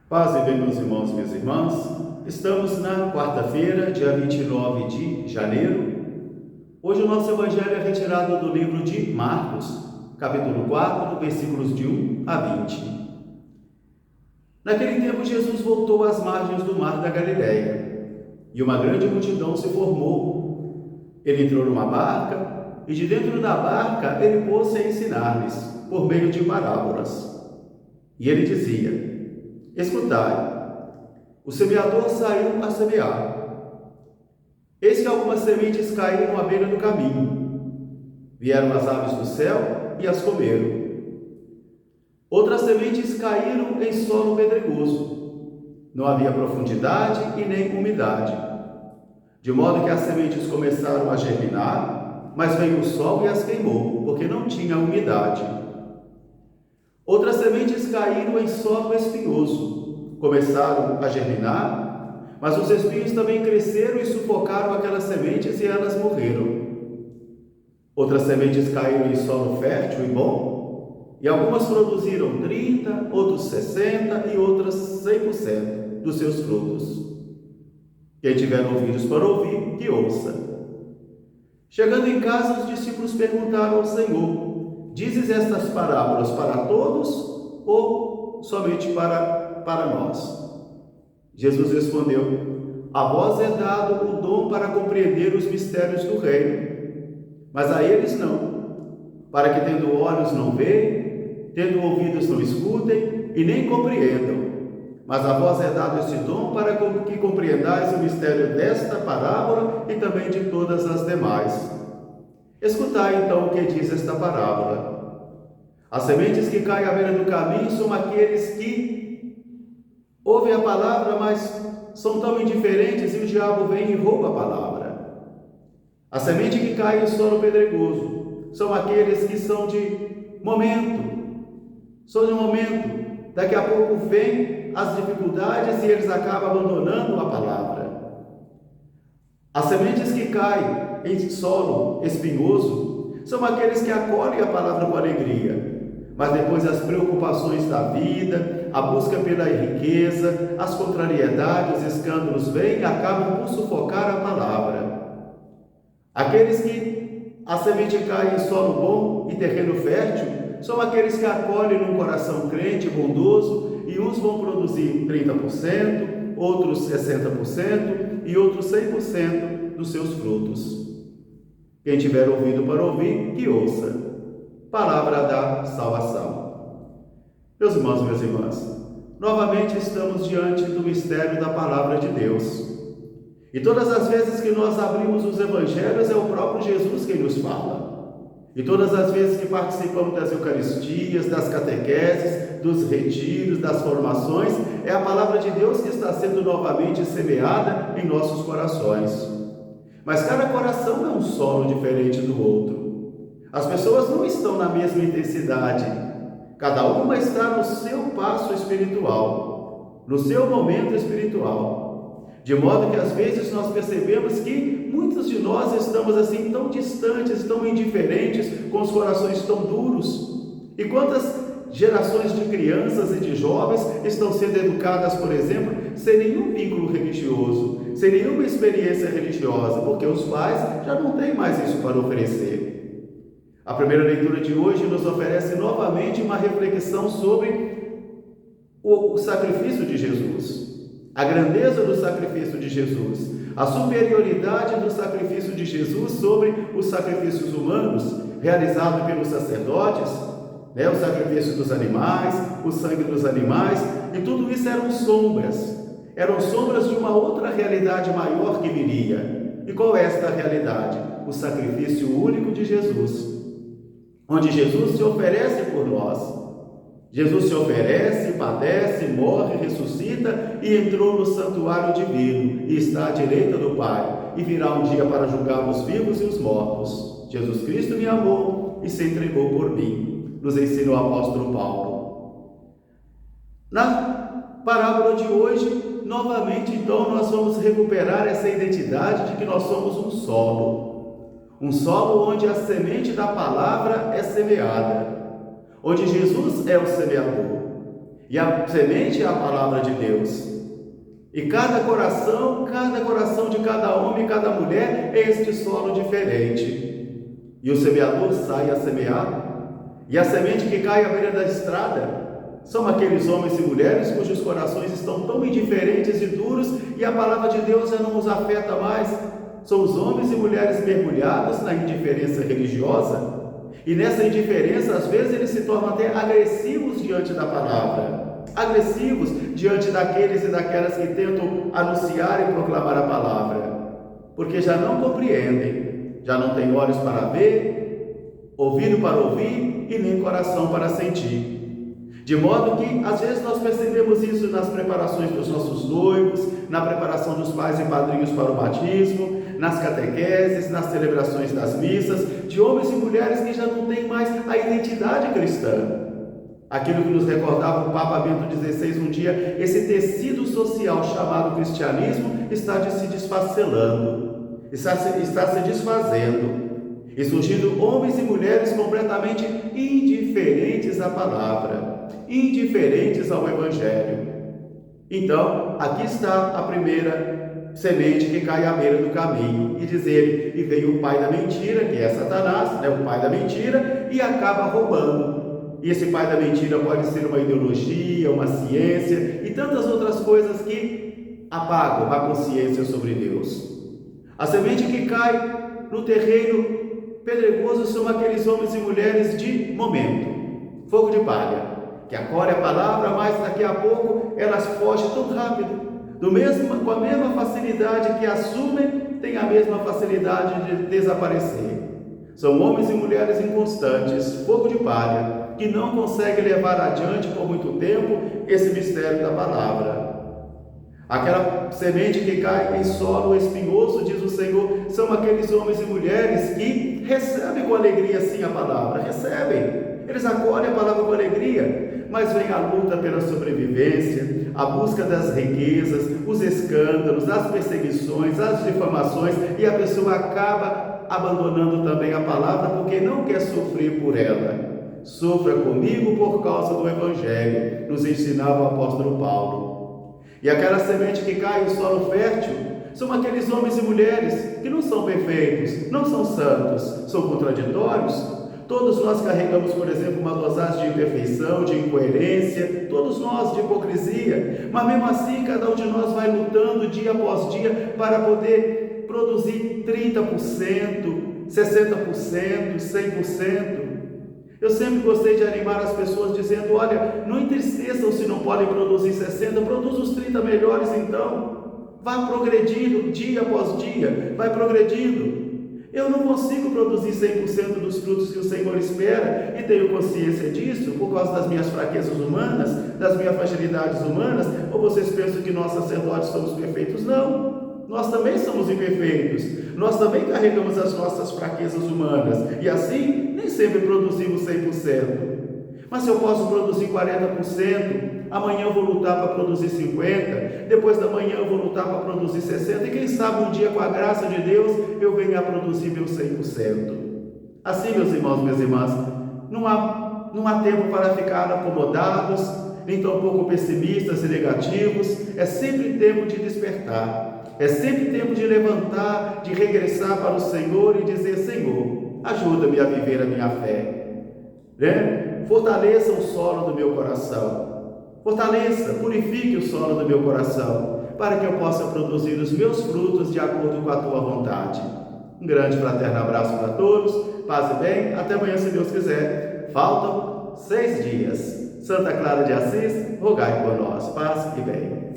Paz e bem, meus irmãos e minhas irmãs. Estamos na quarta-feira, dia 29 de janeiro. Hoje o nosso evangelho é retirado do livro de Marcos, capítulo 4, versículos de 1 a 20. Naquele tempo, Jesus voltou às margens do mar da Galileia, e uma grande multidão se formou. Ele entrou numa barca, e de dentro da barca ele pôs-se a ensinar-lhes, por meio de parábolas. E ele dizia: Escutai, o semeador saiu a semear. Eis que algumas sementes caíram à beira do caminho. Vieram as aves do céu e as comeram. Outras sementes caíram em solo pedregoso. Não havia profundidade e nem umidade. De modo que as sementes começaram a germinar, mas veio o sol e as queimou, porque não tinha umidade. Outras sementes caíram em solo espinhoso. Começaram a germinar, mas os espinhos também cresceram e sufocaram aquelas sementes e elas morreram. Outras sementes caíram em solo fértil e bom, e algumas produziram 30, outros 60 e outras 100% dos seus frutos. Quem tiver ouvidos para ouvir, que ouça. Chegando em casa, os discípulos perguntaram ao Senhor: Dizes estas parábolas para todos ou somente para nós? Jesus respondeu: A vós é dado o dom para compreender os mistérios do reino, mas a eles não, para que tendo olhos não vejam, tendo ouvidos não escutem e nem compreendam. Mas a vós é dado este dom para que compreendais o mistério desta parábola e também de todas as demais. Escutai então o que diz esta parábola. As sementes que caem à beira do caminho são aqueles que ouvem a palavra, mas são tão indiferentes e o diabo vem e rouba a palavra. A semente que cai em solo pedregoso são aqueles que são de momento. Daqui a pouco vem as dificuldades e eles acabam abandonando a palavra. As sementes que caem em solo espinhoso são aqueles que acolhem a palavra com alegria, mas depois as preocupações da vida, a busca pela riqueza, as contrariedades, os escândalos vêm e acabam por sufocar a palavra. Aqueles que a semente cai em solo bom e terreno fértil são aqueles que acolhem num coração crente, bondoso, e uns vão produzir 30%, outros 60% e outros 100% dos seus frutos. Quem tiver ouvido para ouvir, que ouça. Palavra da salvação. Meus irmãos e minhas irmãs, novamente estamos diante do mistério da palavra de Deus. E todas as vezes que nós abrimos os evangelhos, é o próprio Jesus quem nos fala. E todas as vezes que participamos das Eucaristias, das catequeses, dos retiros, das formações, é a palavra de Deus que está sendo novamente semeada em nossos corações. Mas cada coração é um solo diferente do outro. As pessoas não estão na mesma intensidade. Cada uma está no seu passo espiritual, no seu momento espiritual. De modo que às vezes nós percebemos que muitos de nós estamos assim tão distantes, tão indiferentes, com os corações tão duros. E quantas gerações de crianças e de jovens estão sendo educadas, por exemplo, sem nenhum vínculo religioso, sem nenhuma experiência religiosa, porque os pais já não têm mais isso para oferecer. A primeira leitura de hoje nos oferece novamente uma reflexão sobre o sacrifício de Jesus. A grandeza do sacrifício de Jesus, a superioridade do sacrifício de Jesus sobre os sacrifícios humanos realizados pelos sacerdotes, o sacrifício dos animais, o sangue dos animais, e tudo isso eram sombras de uma outra realidade maior que viria. E qual é esta realidade? O sacrifício único de Jesus, onde Jesus se oferece por nós. Jesus se oferece, padece, morre, ressuscita e entrou no santuário divino e está à direita do Pai e virá um dia para julgar os vivos e os mortos. Jesus Cristo me amou e se entregou por mim, nos ensina o apóstolo Paulo. Na parábola de hoje, novamente, então, nós vamos recuperar essa identidade de que nós somos um solo onde a semente da palavra é semeada, onde Jesus é o semeador. E a semente é a palavra de Deus. E cada coração de cada homem e cada mulher é este solo diferente. E o semeador sai a semear, e a semente que cai à beira da estrada são aqueles homens e mulheres cujos corações estão tão indiferentes e duros, e a palavra de Deus já não os afeta mais. São os homens e mulheres mergulhados na indiferença religiosa, e nessa indiferença, às vezes, eles se tornam até agressivos diante da palavra, agressivos diante daqueles e daquelas que tentam anunciar e proclamar a palavra, porque já não compreendem, já não têm olhos para ver, ouvido para ouvir e nem coração para sentir. De modo que, às vezes, nós percebemos isso nas preparações dos nossos noivos, na preparação dos pais e padrinhos para o batismo, nas catequeses, nas celebrações das missas, de homens e mulheres que já não têm mais a identidade cristã. Aquilo que nos recordava o Papa Bento XVI um dia, esse tecido social chamado cristianismo está se desfacelando, está se desfazendo, e surgindo homens e mulheres completamente indiferentes à palavra, indiferentes ao Evangelho. Então, aqui está a primeira semente que cai à beira do caminho, e diz ele, e veio o pai da mentira, que é Satanás, o pai da mentira, e acaba roubando. E esse pai da mentira pode ser uma ideologia, uma ciência e tantas outras coisas que apagam a consciência sobre Deus. A semente que cai no terreno pedregoso são aqueles homens e mulheres de momento, fogo de palha, que acolhe a palavra, mas daqui a pouco elas fogem tão rápido, com a mesma facilidade que assumem, tem a mesma facilidade de desaparecer. São homens e mulheres inconstantes, fogo de palha, que não conseguem levar adiante por muito tempo esse mistério da palavra. Aquela semente que cai em solo espinhoso, diz o Senhor, são aqueles homens e mulheres que recebem com alegria sim a palavra, recebem, eles acolhem a palavra com alegria, mas vem a luta pela sobrevivência, a busca das riquezas, os escândalos, as perseguições, as difamações, e a pessoa acaba abandonando também a palavra porque não quer sofrer por ela. Sofra comigo por causa do Evangelho, nos ensinava o apóstolo Paulo. E aquela semente que cai em solo fértil são aqueles homens e mulheres que não são perfeitos, não são santos, são contraditórios. Todos nós carregamos, por exemplo, uma dosagem de imperfeição, de incoerência, todos nós de hipocrisia, mas mesmo assim cada um de nós vai lutando dia após dia para poder produzir 30%, 60%, 100%. Eu sempre gostei de animar as pessoas dizendo, olha, não entristeçam se não podem produzir 60, produz os 30 melhores então. Vá progredindo dia após dia, vai progredindo. Eu não consigo produzir 100% dos frutos que o Senhor espera e tenho consciência disso por causa das minhas fraquezas humanas, das minhas fragilidades humanas. Ou vocês pensam que nós sacerdotes somos perfeitos? Não, nós também somos imperfeitos, nós também carregamos as nossas fraquezas humanas e assim nem sempre produzimos 100%. Mas se eu posso produzir 40%, amanhã eu vou lutar para produzir 50%, depois da manhã eu vou lutar para produzir 60%, e quem sabe um dia, com a graça de Deus, eu venha a produzir meu 100%. Assim, meus irmãos, minhas irmãs, não há tempo para ficar acomodados, nem tampouco pessimistas e negativos. É sempre tempo de despertar, é sempre tempo de levantar, de regressar para o Senhor e dizer, Senhor, ajuda-me a viver a minha fé, Fortaleça o solo do meu coração, fortaleça, purifique o solo do meu coração, para que eu possa produzir os meus frutos de acordo com a tua vontade. Um grande fraterno abraço para todos, paz e bem, até amanhã se Deus quiser. Faltam 6 dias. Santa Clara de Assis, rogai por nós, paz e bem.